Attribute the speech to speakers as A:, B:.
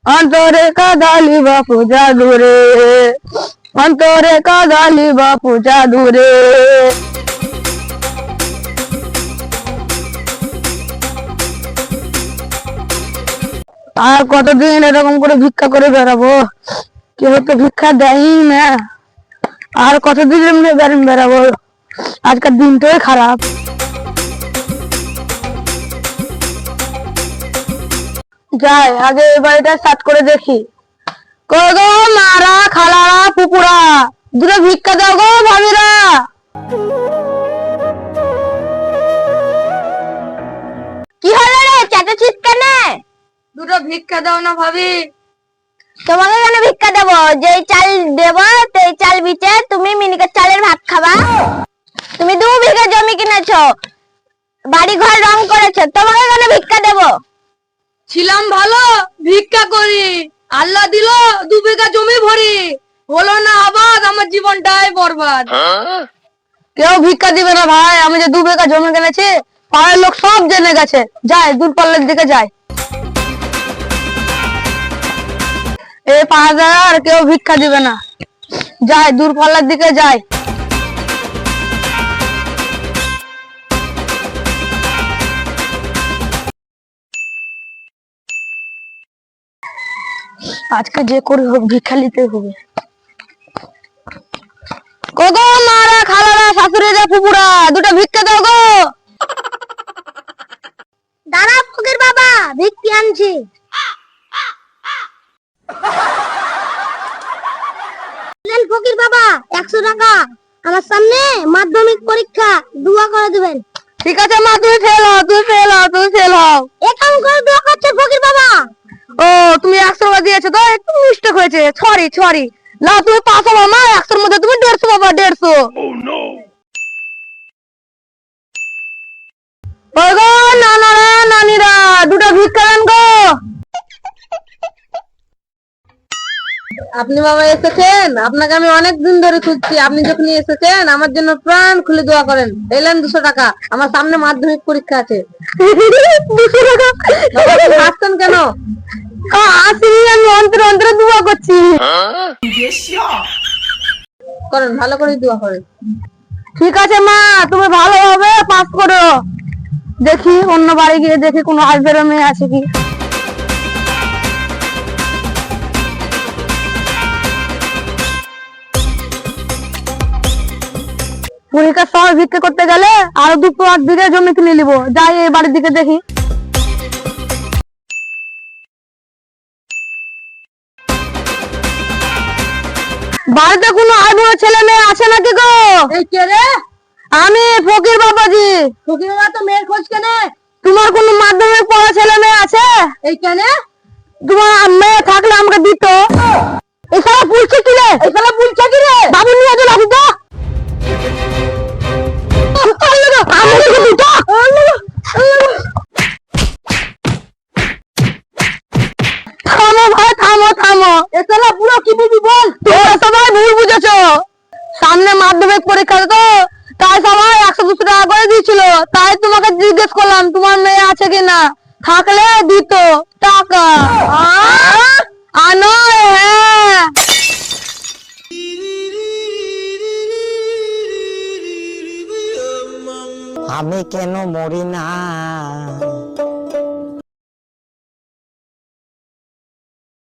A: অন্তরে কাদালি বাপু জাদুরে, অন্তরে কাদালি বাপু জাদুরে। আর কতদিন এরকম করে ভিক্ষা করে বেড়াবো, কেউ তো ভিক্ষা দেয়ই না। আর কতদিন এমনি বেড়াবো, আজকের দিনটাই খারাপ। যাই আগে এই বাড়িটা স্টার্ট করে দেখি। কই গো মারা খালারা পুকুরা, দুটো ভিক্ষা দাও গো ভাবিরা।
B: কি হলো রে, চেঁচাচ্ছিস কেন?
A: দুটো ভিক্ষা দাও না ভাবি।
B: তোমাকে কেন ভিক্ষা দেবো? যেই চাল দেবো সেই চাল বিচে তুমি মিনিকেট চালের ভাত খাবা। তুমি 2 বিঘা জমি কিনেছো, বাড়ি ঘর রং করেছো, তোমাকে কেন ভিক্ষা দেবো?
A: ছিলাম ভালো, ভিক্ষা করি, আল্লাহ দিল 2 বিঘা জমি ভরি, হলো না আবাদ, আমার জীবনটাই বরবাদ। কেউ ভিক্ষা দিবে না ভাই, আমি যে 2 বিঘা জমি কিনেছি পাড়ার লোক সব জেনে গেছে। যাই দূরপাল্লার দিকে যাই। এই 5000 কেউ ভিক্ষা দিবে না, যাই দূরপাল্লার দিকে যাই। আজকে যে করে হোক ভিক্ষা নিতে হবে। গো মারা খালারা শাশুড়িরা ফুপুরা, দুটো ভিক্ষা দাও গো।
B: দাঁড়া ফকির বাবা, ভিক্ষি আনছি। ফকির বাবা 100 টাকা, আমার সামনে মাধ্যমিক পরীক্ষা, দোয়া করে দিবেন।
A: ঠিক আছে মা, তুমি ফেল হও, তুমি ফেল হও, তুমি ফেল হও।
B: একাউন্ট করে দোয়া করছে ফকির বাবা।
A: ও তুমি 100 টাকা দিয়েছো তো, একটু মিস্টেক হয়েছে, সরি সরি। না তুমি 500 পাবা মা, 100 এর মধ্যে তুমি 150 পাবা, 150। ওই গো নানারা নানিরা, দুটো ভিক্ষা দেন গো। আপনি বাবা এসেছেন, আপনাকে আমি অনেক দিন ধরে খুঁজছি। আপনি যখন এসেছেন আমার জন্য প্রাণ খুলে দোয়া করেন। এলেন 200 টাকা, আমার সামনে মাধ্যমিক পরীক্ষা আছে। 200 টাকা হাসছেন কেন? আসিনি, আমি অন্তরে অন্তরে দোয়া করছি। করেন, ভালো করে দোয়া করেন। ঠিক আছে মা, তুমি ভালোভাবে পাস করো। দেখি অন্য বাড়ি গিয়ে দেখি কোনো আসবের মেয়ে আছে কি। পরীক্ষার সময় ভিক্ষা করতে গেলে আরো 2 বিঘা জমি কিনে নিবো। যাই এই বাড়ির দিকে দেখি। বাড়িতে কোনো আয় বড় ছেলে মেয়ে আছে নাকি গো? এই কে রে? আমি ফকির বাবাজি। ফকির বাবা তো মেয়ের খোঁজ কেন? তোমার কোনো মাধ্যমিক পড়া ছেলে মেয়ে আছে? এই কেন? তোমার মেয়ে থাকলে আমাকে দিত। এই শালা পুলছে কি রে? এই শালা পুলছে কি রে? বাবু নিয়ে চলে আসি তো। থামো ভাই, থামো থামো। এছাড়া পুরো কি বুঝি বল? তোমরা সবাই ভুল বুঝেছো। সামনে মাধ্যমিক পরীক্ষা তো, তাই সবাই 100-200 টাকা করে দিয়েছিল। তাই তোমাকে জিজ্ঞেস করলাম তোমার মেয়ে আছে কিনা, থাকলে দিত টাকা। আনো হ্যাঁ।
C: আমি কেন মরি না?